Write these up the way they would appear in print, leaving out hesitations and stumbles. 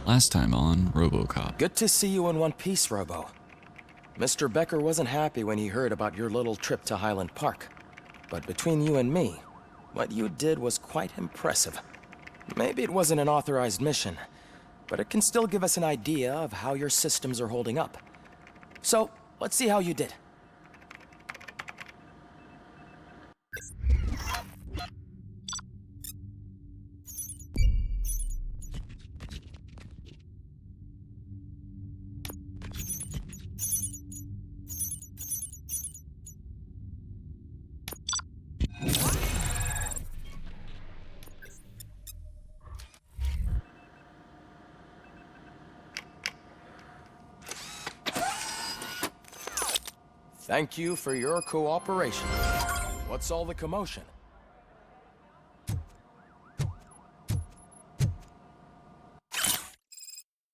Last time on Robocop. Good to see you in one piece, Robo. Mr. Becker wasn't happy when he heard about your little trip to Highland Park. But between you and me, what you did was quite impressive. Maybe it wasn't an authorized mission, but it can still give us an idea of how your systems are holding up. So, let's see how you did. Thank you for your cooperation. What's all the commotion?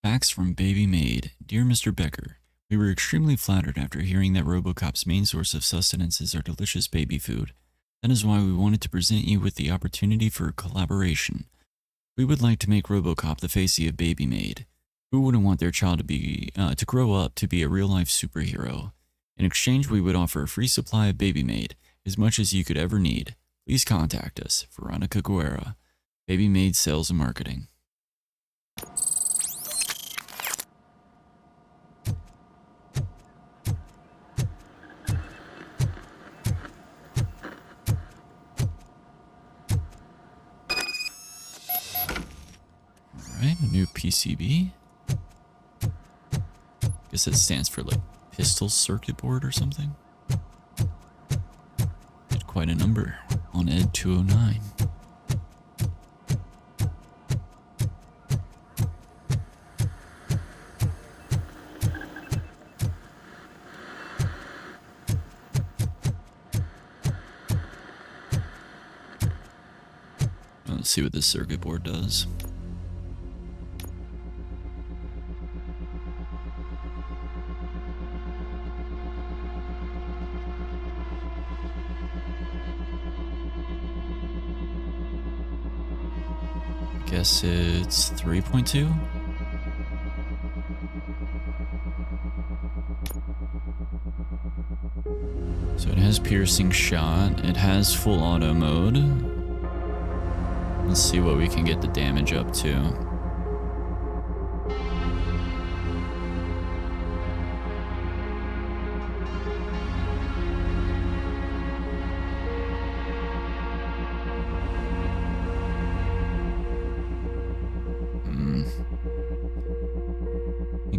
Facts from Baby Maid. Dear Mr. Becker, we were extremely flattered after hearing that Robocop's main source of sustenance is our delicious baby food. That is why we wanted to present you with the opportunity for collaboration. We would like to make Robocop the face of Baby Maid. Who wouldn't want their child to grow up to be a real-life superhero? In exchange, we would offer a free supply of Baby Maid, as much as you could ever need. Please contact us, Veronica Guerra, Baby Maid Sales and Marketing. Alright, a new PCB. Guess that stands for like pistol circuit board or something. Did quite a number on Ed 209. Let's see what this circuit board does. Guess it's 3.2. So it has piercing shot. It has full auto mode. Let's see what we can get the damage up to.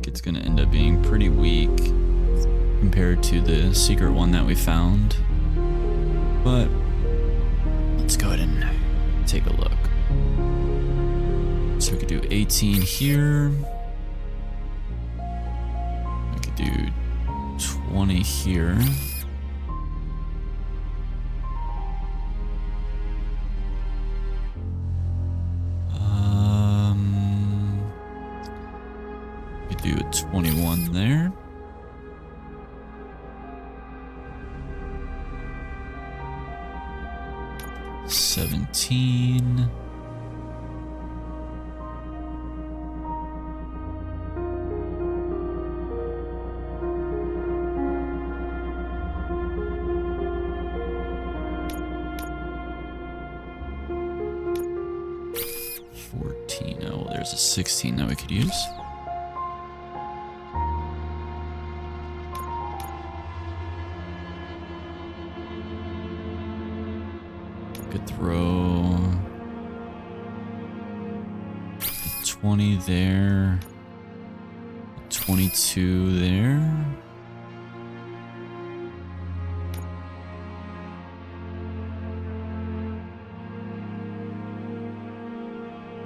It's gonna end up being pretty weak compared to the secret one that we found, but let's go ahead and take a look. So we could do 18 here, we could do 20 here, do a 21 there. $17. $14. Oh, well, there's a 16 that we could use. Could throw 20 there, 22 there.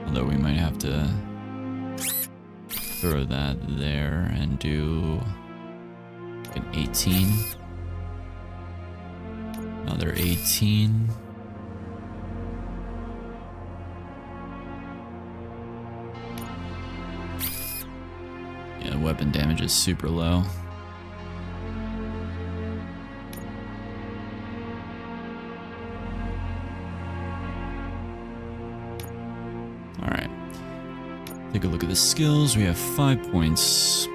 Although we might have to throw that there and do an 18. Another 18. Yeah, weapon damage is super low. Take a look at the skills. We have 5 points.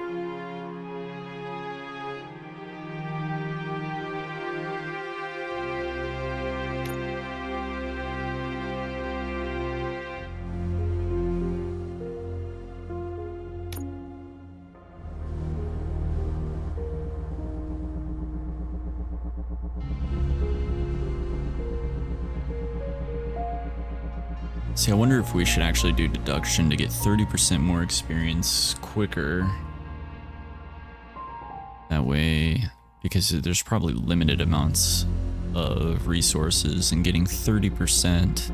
See, I wonder if we should actually do deduction to get 30% more experience quicker. That way, because there's probably limited amounts of resources, and getting 30%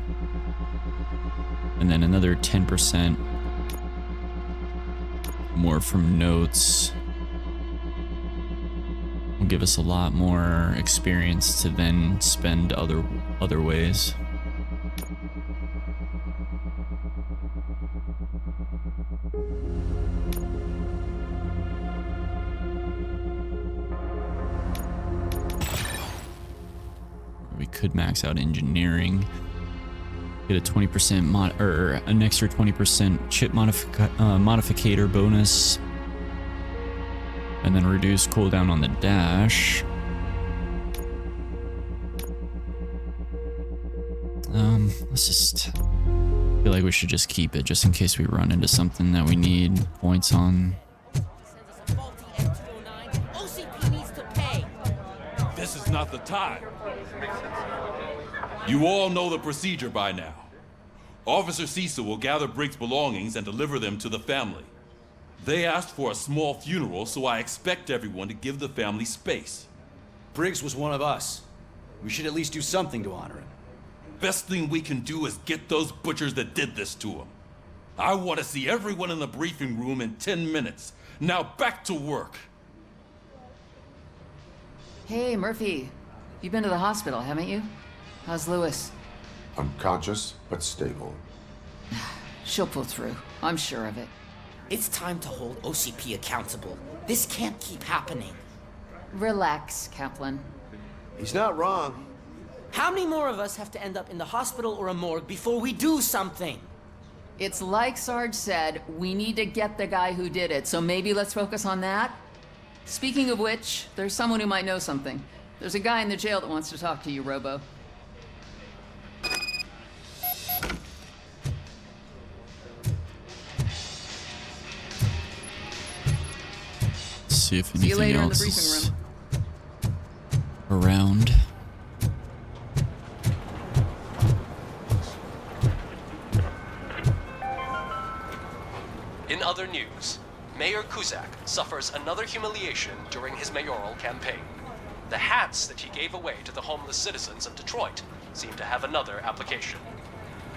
and then another 10% more from notes will give us a lot more experience to then spend other ways. We could max out engineering, get a 20% or an extra 20% chip modificator bonus, and then reduce cooldown on the dash. Let's just feel like we should just keep it just in case we run into something that we need points on. This is not the time. You all know the procedure by now. Officer Cecil will gather Briggs' belongings and deliver them to the family. They asked for a small funeral, so I expect everyone to give the family space. Briggs was one of us. We should at least do something to honor him. Best thing we can do is get those butchers that did this to him. I want to see everyone in the briefing room in 10 minutes. Now back to work. Hey, Murphy. You've been to the hospital, haven't you? How's Lewis? Unconscious, but stable. She'll pull through. I'm sure of it. It's time to hold OCP accountable. This can't keep happening. Relax, Kaplan. He's not wrong. How many more of us have to end up in the hospital or a morgue before we do something? It's like Sarge said, we need to get the guy who did it, so maybe let's focus on that? Speaking of which, there's someone who might know something. There's a guy in the jail that wants to talk to you, Robo. See if See you anything later in the else briefing is room. around. In other news, Mayor Kuzak suffers another humiliation during his mayoral campaign. The hats that he gave away to the homeless citizens of Detroit seem to have another application.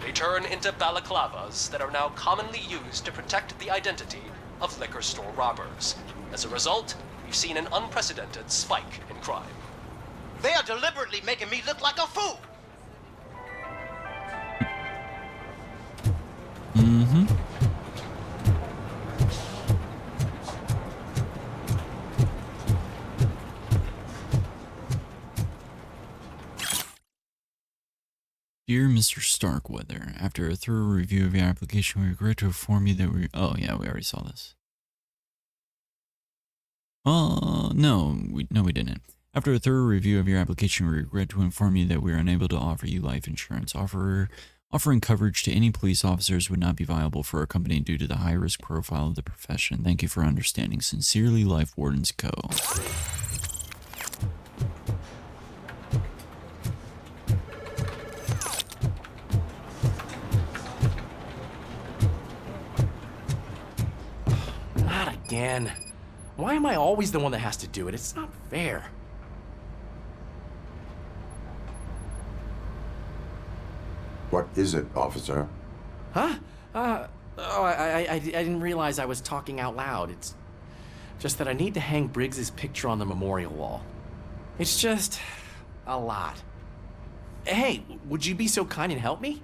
They turn into balaclavas that are now commonly used to protect the identity of liquor store robbers. As a result, we've seen an unprecedented spike in crime. They are deliberately making me look like a fool. Mm-hmm. Dear Mr. Starkweather, after a thorough review of your application, we regret to inform you that we... Oh, yeah, we already saw this. No, we didn't. After a thorough review of your application, we regret to inform you that we are unable to offer you life insurance. Offering coverage to any police officers would not be viable for our company due to the high-risk profile of the profession. Thank you for understanding. Sincerely, Life Wardens Co. Not again. Why am I always the one that has to do it? It's not fair. What is it, officer? Huh? I didn't realize I was talking out loud. It's just that I need to hang Briggs's picture on the memorial wall. It's just a lot. Hey, would you be so kind and help me?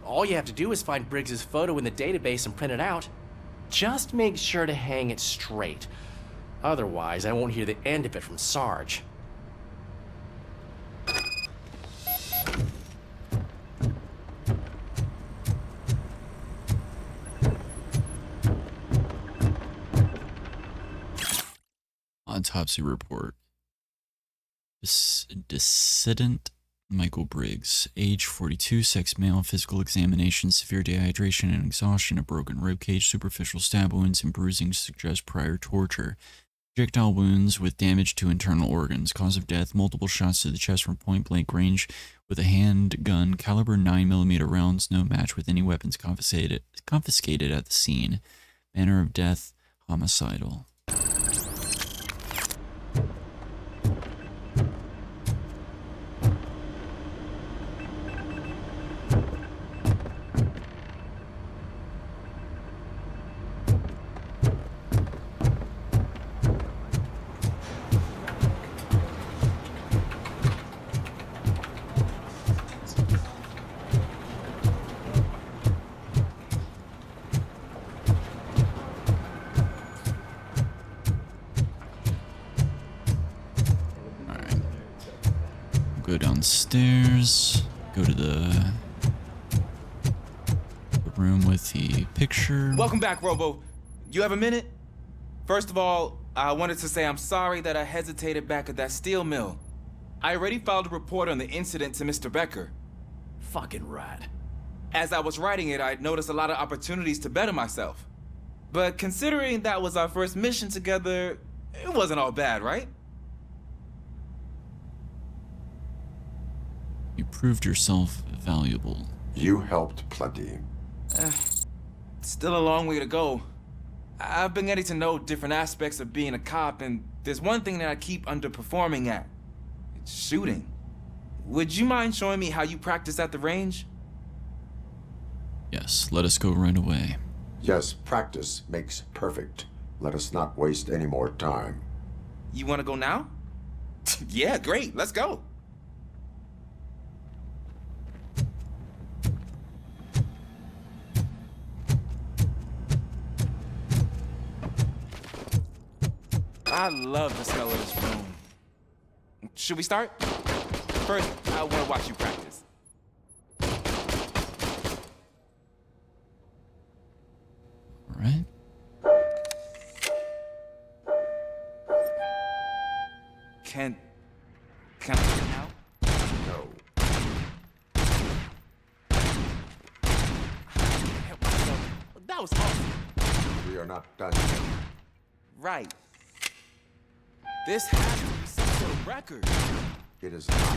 All you have to do is find Briggs's photo in the database and print it out. Just make sure to hang it straight. Otherwise, I won't hear the end of it from Sarge. Autopsy report. Decedent Michael Briggs, age 42, sex male, physical examination, severe dehydration and exhaustion, a broken ribcage, superficial stab wounds, and bruising suggest prior torture. Projectile wounds with damage to internal organs. Cause of death, multiple shots to the chest from point-blank range with a handgun, caliber 9mm rounds, no match with any weapons confiscated at the scene. Manner of death, homicidal. Go downstairs, go to the room with the picture. Welcome back, Robo. You have a minute? First of all, I wanted to say I'm sorry that I hesitated back at that steel mill. I already filed a report on the incident to Mr. Becker. Fucking rad. As I was writing it, I noticed a lot of opportunities to better myself. But considering that was our first mission together, it wasn't all bad, right? You proved yourself valuable. You helped plenty. Still a long way to go. I've been getting to know different aspects of being a cop, and there's one thing that I keep underperforming at. It's shooting. Would you mind showing me how you practice at the range? Yes, let us go right away. Yes, practice makes perfect. Let us not waste any more time. You want to go now? Yeah, great. Let's go. I love the smell of this room. Should we start? First, I want to watch you practice. All right. Can I do it now? No. Help myself. That was awesome. We are not done yet. Right. This has to be some sort of record. It is not.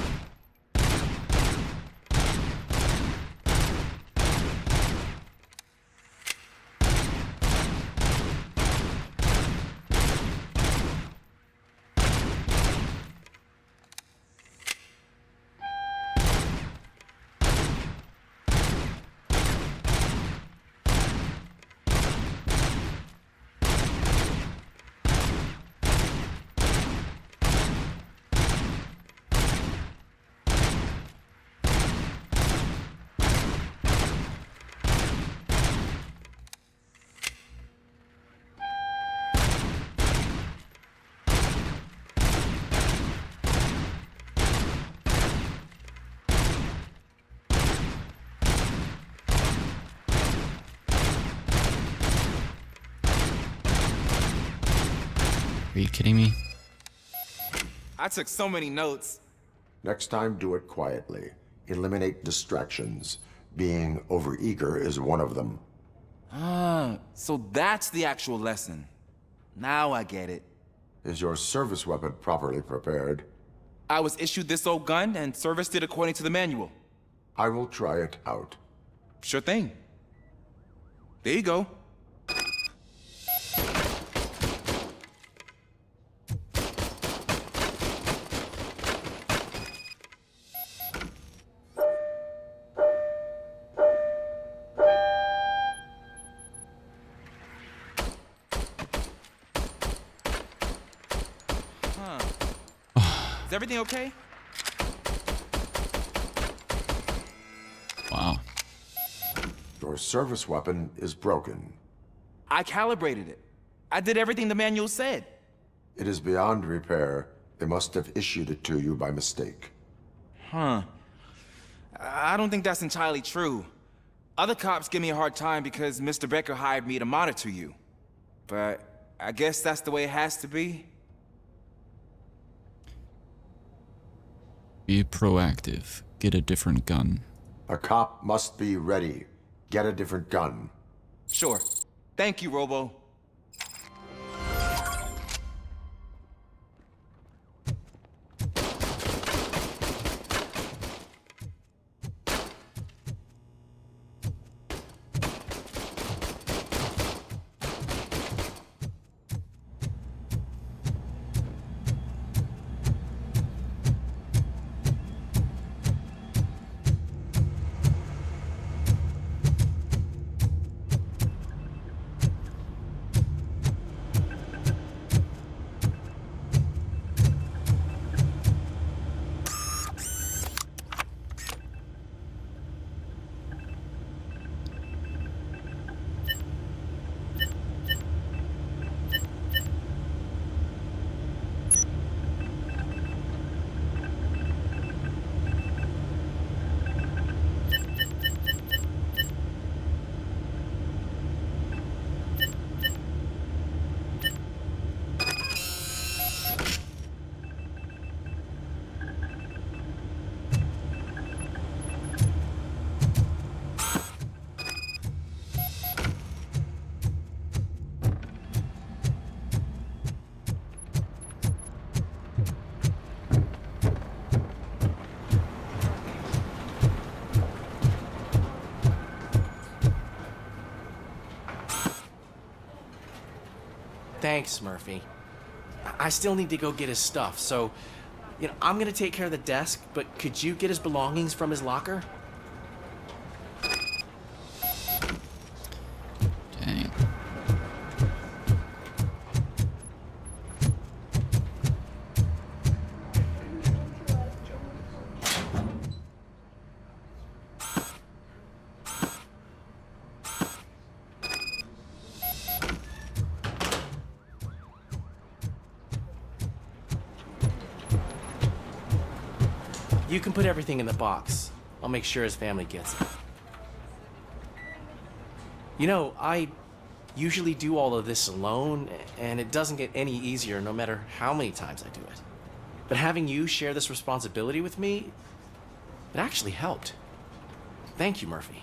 Are you kidding me? I took so many notes. Next time, do it quietly. Eliminate distractions. Being overeager is one of them. Ah, so that's the actual lesson. Now I get it. Is your service weapon properly prepared? I was issued this old gun and serviced it according to the manual. I will try it out. Sure thing. There you go. Is everything okay? Wow. Your service weapon is broken. I calibrated it. I did everything the manual said. It is beyond repair. They must have issued it to you by mistake. Huh. I don't think that's entirely true. Other cops give me a hard time because Mr. Becker hired me to monitor you. But I guess that's the way it has to be. Be proactive. Get a different gun. A cop must be ready. Get a different gun. Sure. Thank you, Robo. Thanks, Murphy. I still need to go get his stuff, so, I'm gonna take care of the desk, but could you get his belongings from his locker? Dang. You can put everything in the box. I'll make sure his family gets it. I usually do all of this alone, and it doesn't get any easier no matter how many times I do it. But having you share this responsibility with me, it actually helped. Thank you, Murphy.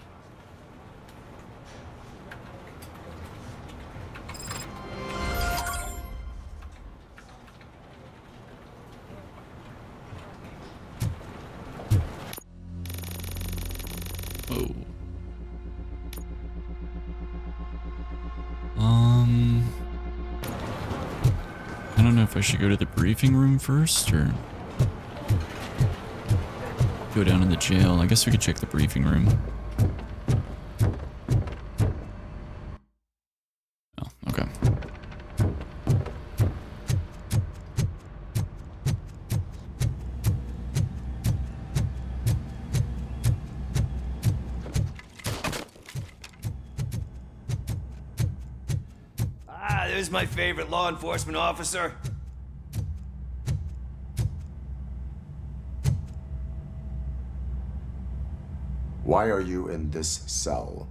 Oh. I don't know if I should go to the briefing room first or go down to the jail. I guess we could check the briefing room. Oh, okay. There's my favorite law enforcement officer. Why are you in this cell?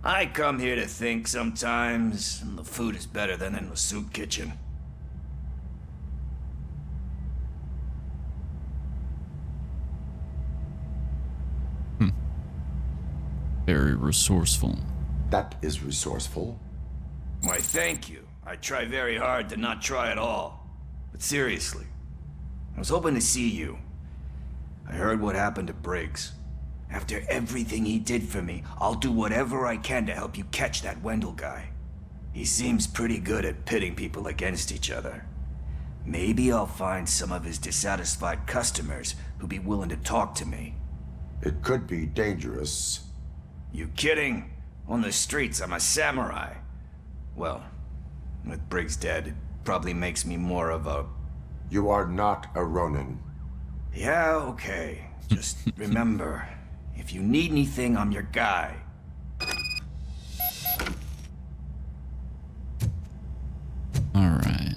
I come here to think sometimes, and the food is better than in the soup kitchen. Very resourceful. That is resourceful. Why, thank you. I try very hard to not try at all. But seriously, I was hoping to see you. I heard what happened to Briggs. After everything he did for me, I'll do whatever I can to help you catch that Wendell guy. He seems pretty good at pitting people against each other. Maybe I'll find some of his dissatisfied customers who'd be willing to talk to me. It could be dangerous. You kidding? On the streets, I'm a samurai. Well, with Briggs dead, it probably makes me more of a... You are not a Ronin. Yeah, okay. Just remember, if you need anything, I'm your guy. All right.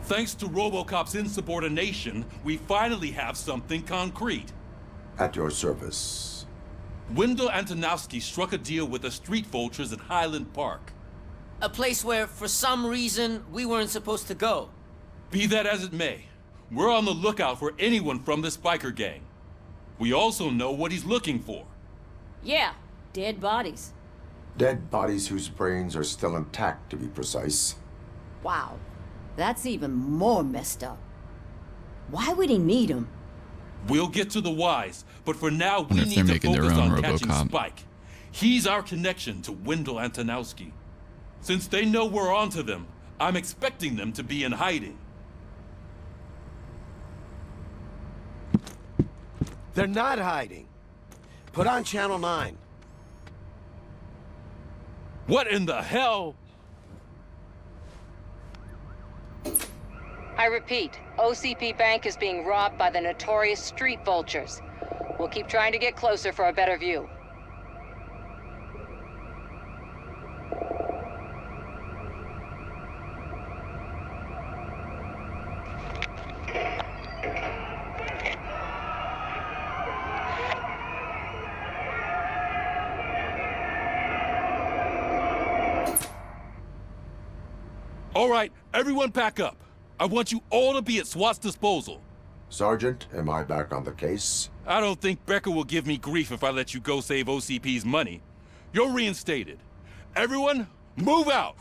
Thanks to Robocop's insubordination, we finally have something concrete. At your service. Wendell Antonowski struck a deal with the street vultures at Highland Park. A place where, for some reason, we weren't supposed to go. Be that as it may, we're on the lookout for anyone from this biker gang. We also know what he's looking for. Yeah, dead bodies. Dead bodies whose brains are still intact, to be precise. Wow, that's even more messed up. Why would he need them? We'll get to the whys, but for now we Wonder if need they're to making their focus own on catching Robocop. Spike. He's our connection to Wendell Antonowski. Since they know we're onto them, I'm expecting them to be in hiding. They're not hiding. Put on Channel 9. What in the hell? I repeat, OCP Bank is being robbed by the notorious street vultures. We'll keep trying to get closer for a better view. All right, everyone pack up. I want you all to be at SWAT's disposal. Sergeant, am I back on the case? I don't think Becker will give me grief if I let you go save OCP's money. You're reinstated. Everyone, move out!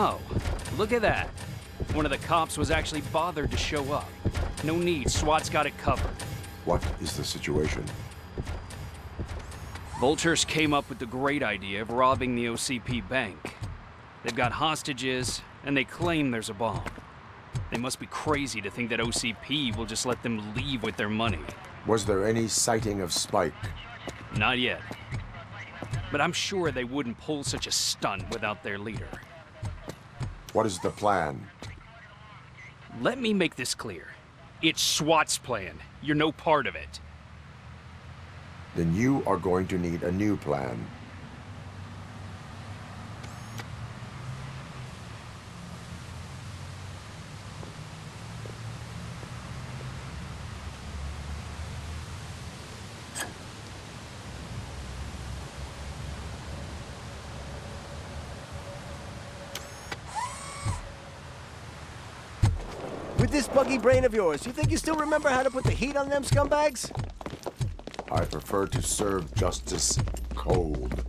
Oh, look at that. One of the cops was actually bothered to show up. No need, SWAT's got it covered. What is the situation? Vultures came up with the great idea of robbing the OCP bank. They've got hostages, and they claim there's a bomb. They must be crazy to think that OCP will just let them leave with their money. Was there any sighting of Spike? Not yet. But I'm sure they wouldn't pull such a stunt without their leader. What is the plan? Let me make this clear. It's SWAT's plan. You're no part of it. Then you are going to need a new plan. With this buggy brain of yours, you think you still remember how to put the heat on them scumbags? I prefer to serve justice cold.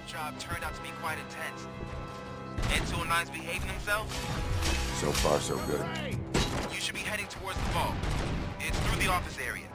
Job turned out to be quite intense. N209's behaving themselves? So far, so good. You should be heading towards the vault. It's through the office area.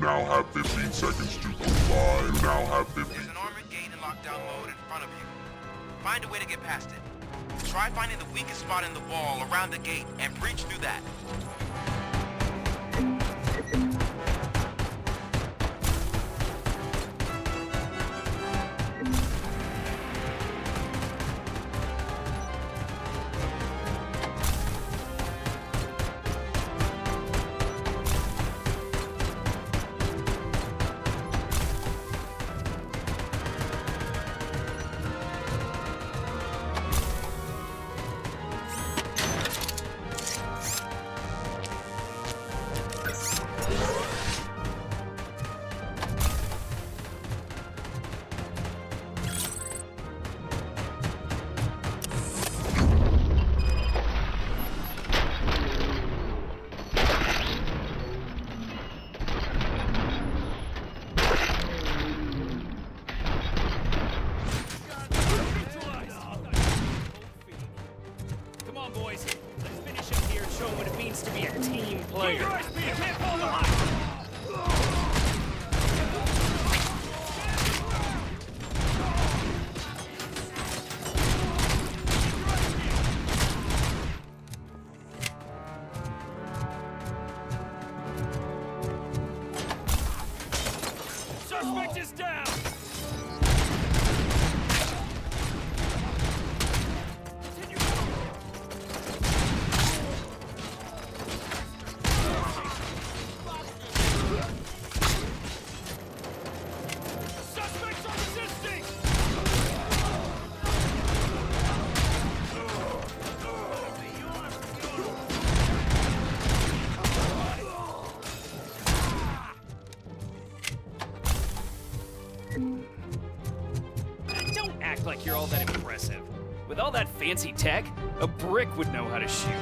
Now have 15 seconds to comply. You now have 15. There's an armored gate in lockdown mode in front of you. Find a way to get past it. Try finding the weakest spot in the wall around the gate and breach through that. Like you're all that impressive. With all that fancy tech, a brick would know how to shoot.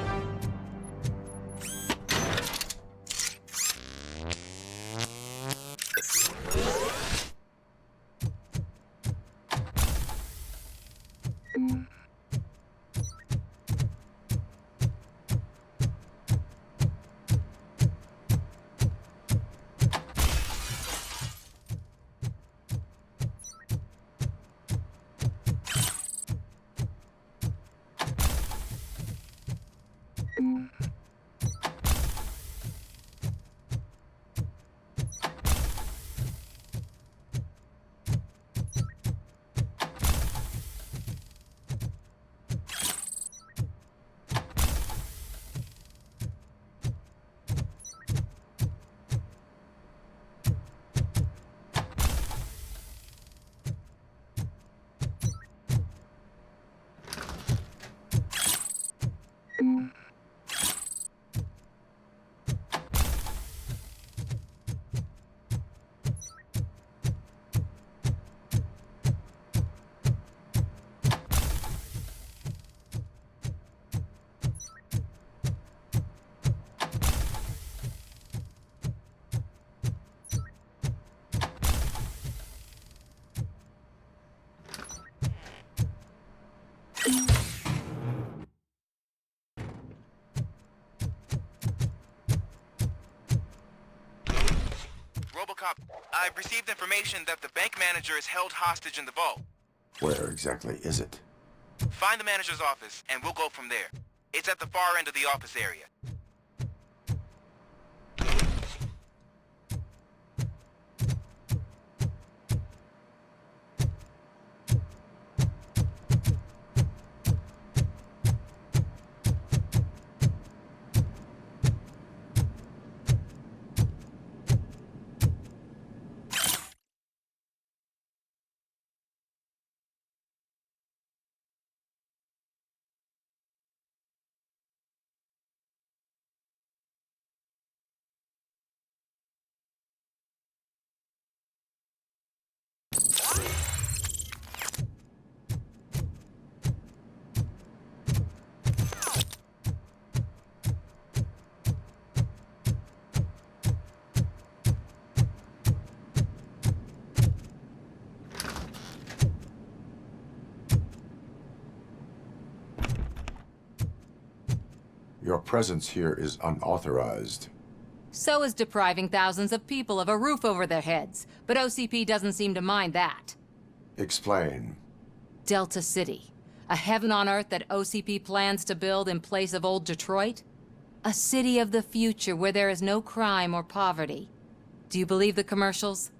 Robocop, I've received information that the bank manager is held hostage in the vault. Where exactly is it? Find the manager's office, and we'll go from there. It's at the far end of the office area. Your presence here is unauthorized. So is depriving thousands of people of a roof over their heads, but OCP doesn't seem to mind that. Explain. Delta City, a heaven on earth that OCP plans to build in place of old Detroit? A city of the future where there is no crime or poverty. Do you believe the commercials?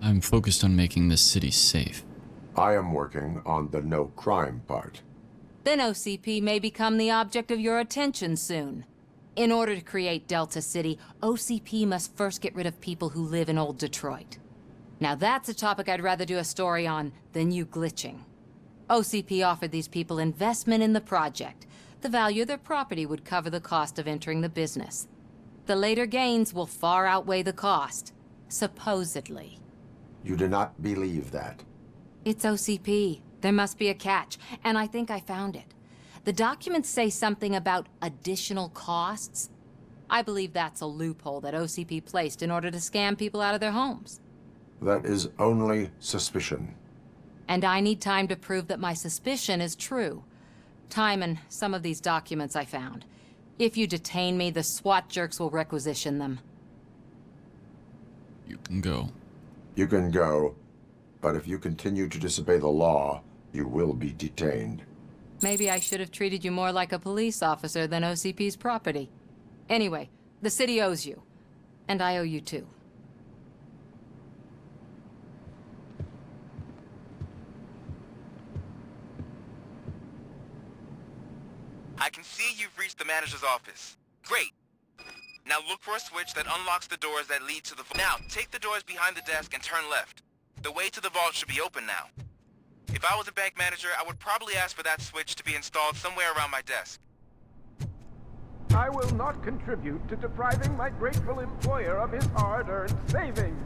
I'm focused on making this city safe. I am working on the no crime part. Then OCP may become the object of your attention soon. In order to create Delta City, OCP must first get rid of people who live in old Detroit. Now that's a topic I'd rather do a story on than you glitching. OCP offered these people investment in the project. The value of their property would cover the cost of entering the business. The later gains will far outweigh the cost, supposedly. You do not believe that. It's OCP. There must be a catch, and I think I found it. The documents say something about additional costs. I believe that's a loophole that OCP placed in order to scam people out of their homes. That is only suspicion. And I need time to prove that my suspicion is true. Time and some of these documents I found. If you detain me, the SWAT jerks will requisition them. You can go. You can go, but if you continue to disobey the law, you will be detained. Maybe I should have treated you more like a police officer than OCP's property. Anyway, the city owes you. And I owe you too. I can see you've reached the manager's office. Great. Now look for a switch that unlocks the doors that lead to the vault. Now, take the doors behind the desk and turn left. The way to the vault should be open now. If I was a bank manager, I would probably ask for that switch to be installed somewhere around my desk. I will not contribute to depriving my grateful employer of his hard-earned savings.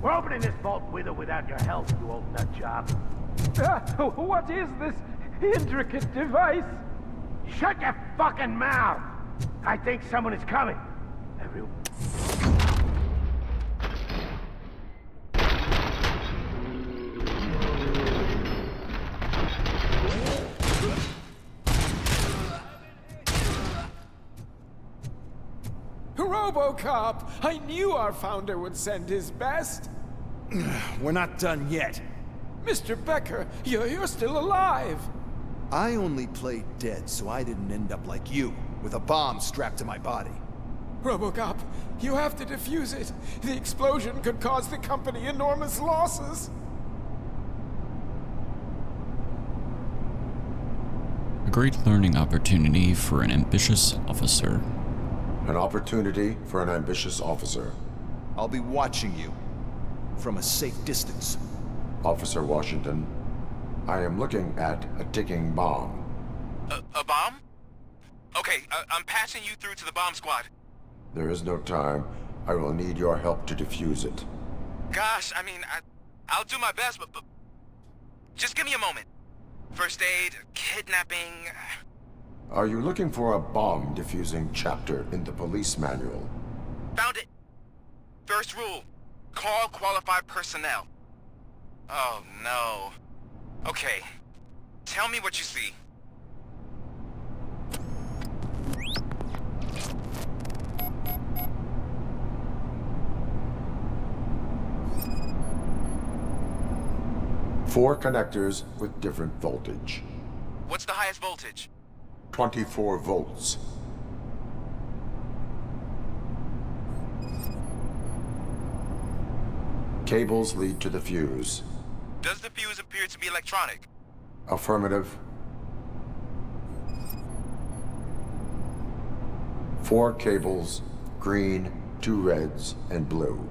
We're opening this vault with or without your help, you old nutjob. What is this intricate device? Shut your fucking mouth! I think someone is coming. Robocop! I knew our founder would send his best. We're not done yet. Mr. Becker, you're still alive. I only played dead so I didn't end up like you, with a bomb strapped to my body. Robocop, you have to defuse it. The explosion could cause the company enormous losses. A great learning opportunity for an ambitious officer. An opportunity for an ambitious officer. I'll be watching you from a safe distance. Officer Washington, I am looking at a ticking bomb. A bomb? Okay, I'm passing you through to the bomb squad. There is no time. I will need your help to defuse it. Gosh, I mean, I'll do my best, but just give me a moment. First aid, kidnapping... Are you looking for a bomb defusing chapter in the police manual? Found it. First rule, call qualified personnel. Oh, no. Okay, tell me what you see. Four connectors with different voltage. What's the highest voltage? 24 volts. Cables lead to the fuse. Does the fuse appear to be electronic? Affirmative. 4 cables, green, 2 reds, and blue.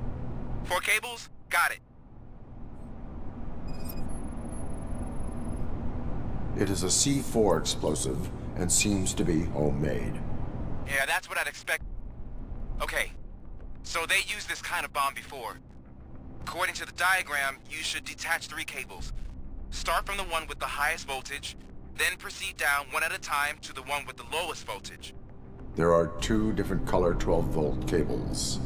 4 cables? Got it. It is a C4 explosive and seems to be homemade. Yeah, that's what I'd expect. Okay, so they used this kind of bomb before. According to the diagram, you should detach 3 cables. Start from the one with the highest voltage, then proceed down one at a time to the one with the lowest voltage. There are 2 different color 12-volt cables.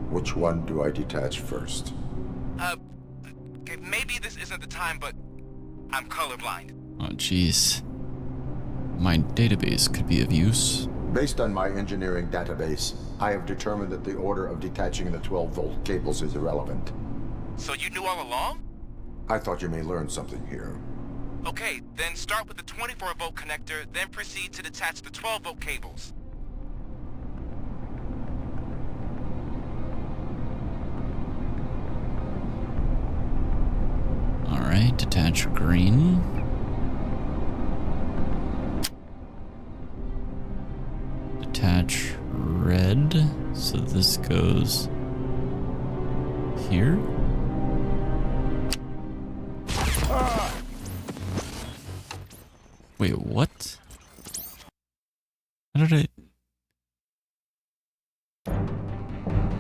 Which one do I detach first? frozen at the time, but I'm colorblind. Oh, jeez. My database could be of use. Based on my engineering database, I have determined that the order of detaching the 12-volt cables is irrelevant. So you knew all along? I thought you may learn something here. Okay, then start with the 24-volt connector, then proceed to detach the 12-volt cables. Alright, detach green. Detach red. So this goes here. Wait, what? How did I...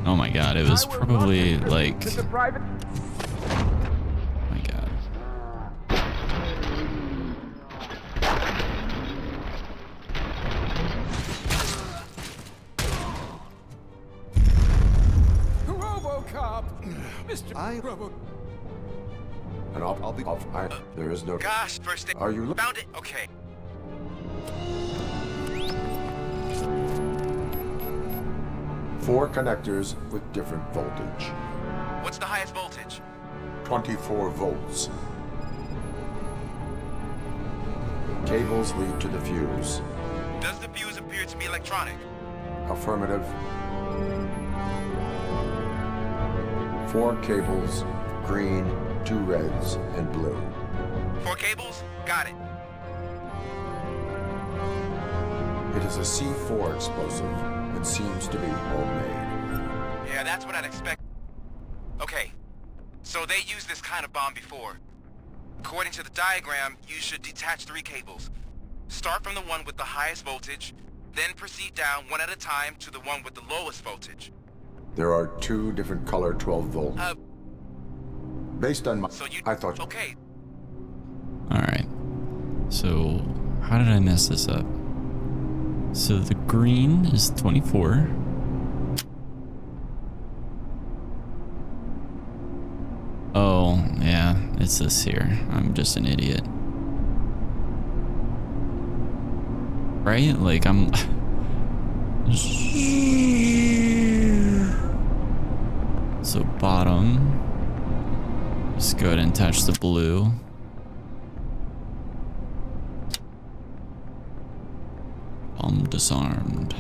Oh my god, it was probably like... Oh my god. Robocop! Mr. Robo... And I'll be off. There is no... Gosh, first thing... Are you... Found it? Okay. Four connectors with different voltage. What's the highest voltage? 24 volts. Cables lead to the fuse. Does the fuse appear to be electronic? Affirmative. 4 cables, green, 2 reds, and blue. 4 cables? Got it. It is a C4 explosive and seems to be homemade. Yeah, that's what I'd expect. Okay, so they used this kind of bomb before. According to the diagram, you should detach 3 cables. Start from the one with the highest voltage, then proceed down one at a time to the one with the lowest voltage. There are 2 different color 12-volt. Based on my... So you... I thought... Okay. Alright. So, how did I mess this up? So the green is 24. Oh, yeah, it's this here. I'm just an idiot. Right? Like, I'm... So bottom. Just go ahead and touch the blue. Bomb disarmed.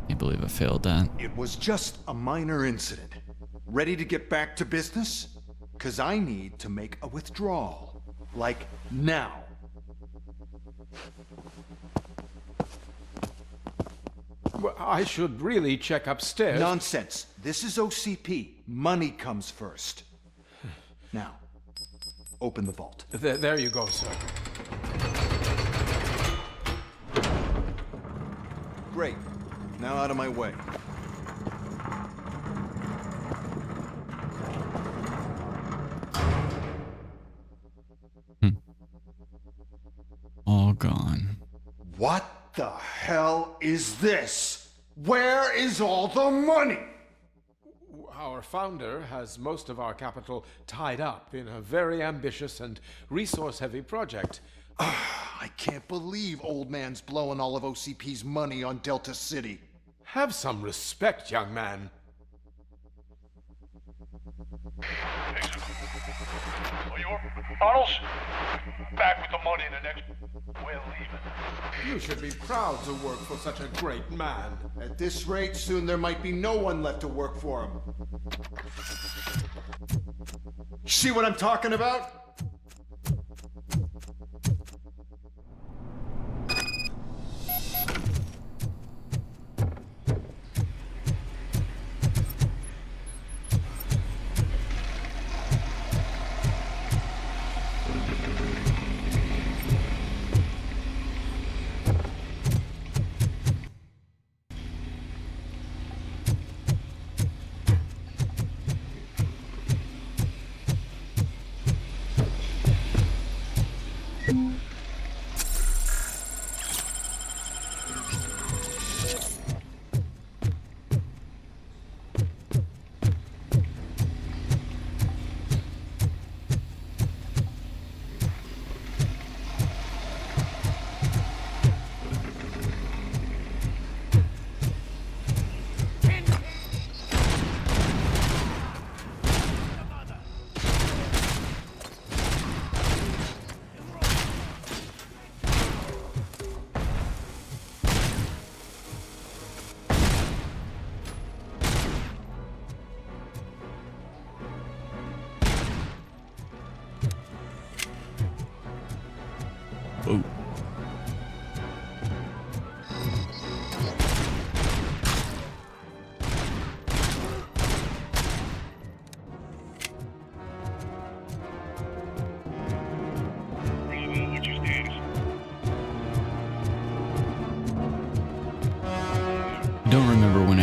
Can't believe I failed that. It was just a minor incident. Ready to get back to business? 'Cause I need to make a withdrawal. Like now. Well, I should really check upstairs. Nonsense. This is OCP. Money comes first. Now, open the vault. There you go, sir. Great. Now out of my way. All gone. What the hell is this? Where is all the money? Our founder has most of our capital tied up in a very ambitious and resource-heavy project. I can't believe old man's blowing all of OCP's money on Delta City. Have some respect, young man. Arnold, back with the money in the next... We're leaving. You should be proud to work for such a great man. At this rate, soon there might be no one left to work for him. See what I'm talking about?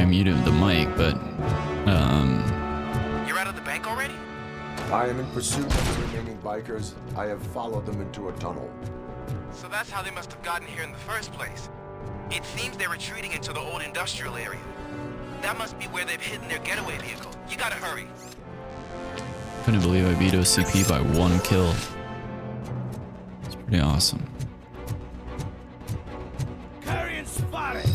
I muted the mic, but You're out of the bank already? I am in pursuit of the remaining bikers. I have followed them into a tunnel. So that's how they must have gotten here in the first place. It seems they're retreating into the old industrial area. That must be where they've hidden their getaway vehicle. You gotta hurry. couldn't believe I beat OCP by 1 kill. It's pretty awesome. Carrion spotted!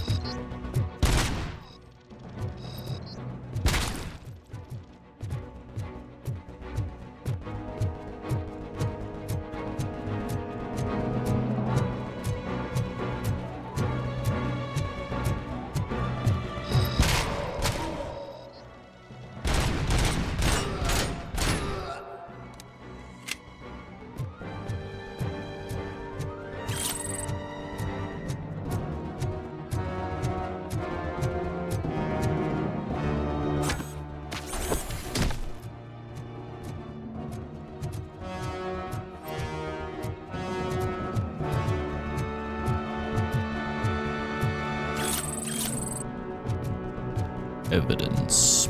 Evidence.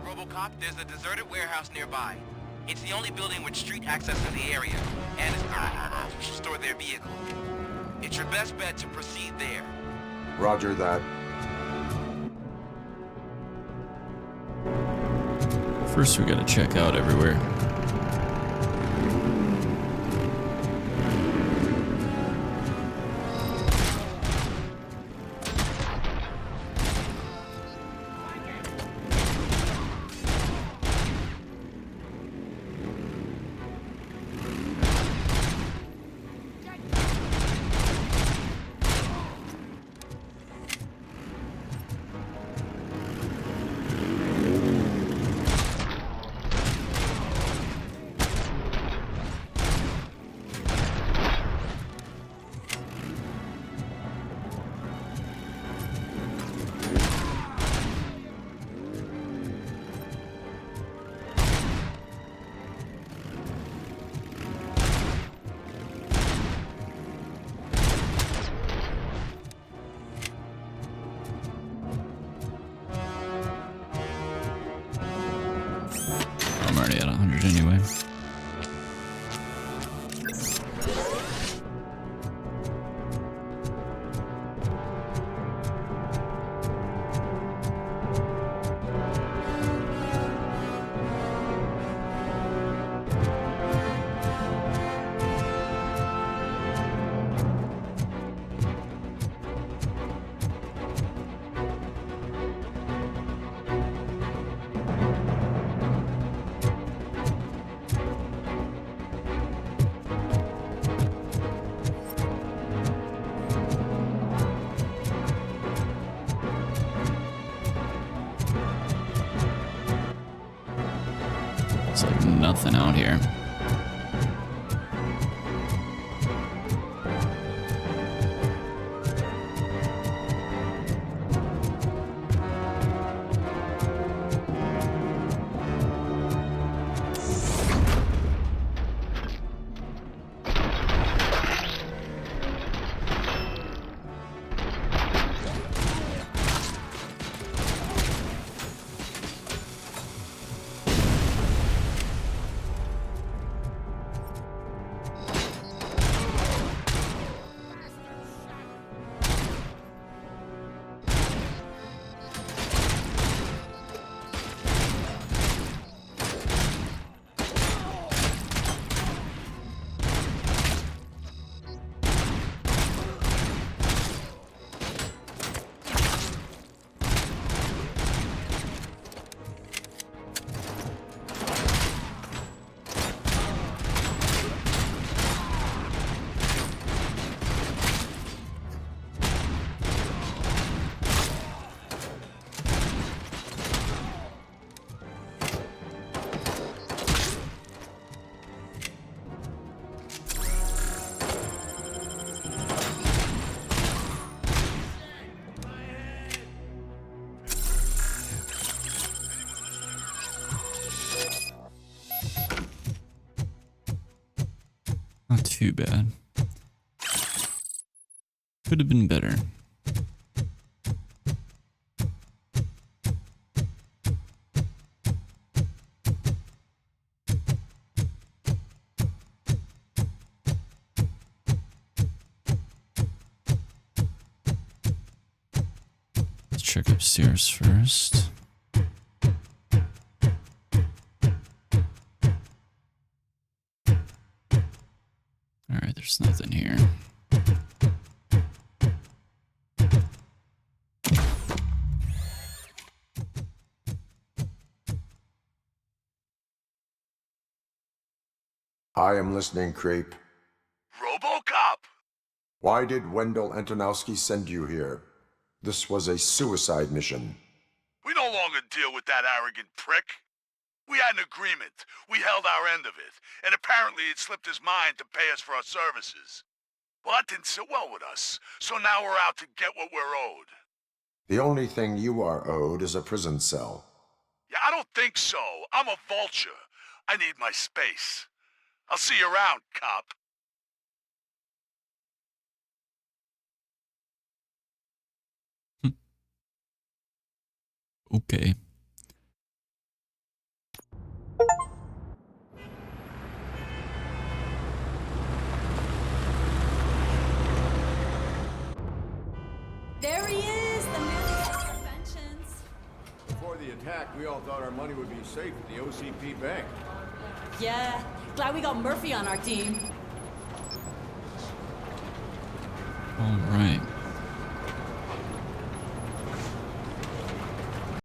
Robocop, there's a deserted warehouse nearby. It's the only building with street access to the area, and it's to store their vehicle. It's your best bet to proceed there. Roger that. First, we gotta check out everywhere. I'm already at 100 anyway. It's like nothing out here. Not too bad. Could have been better. Let's check upstairs first. Alright, there's nothing here. I am listening, Creep. Robocop! Why did Wendell Antonowski send you here? This was a suicide mission. We no longer deal with that arrogant prick. We had an agreement. We held our end of it. And apparently it slipped his mind to pay us for our services. Well, that didn't sit well with us. So now we're out to get what we're owed. The only thing you are owed is a prison cell. Yeah, I don't think so. I'm a vulture. I need my space. I'll see you around, cop. Okay. There he is, the man with all the pensions. Before the attack, we all thought our money would be safe at the OCP bank. Yeah, glad we got Murphy on our team. All right.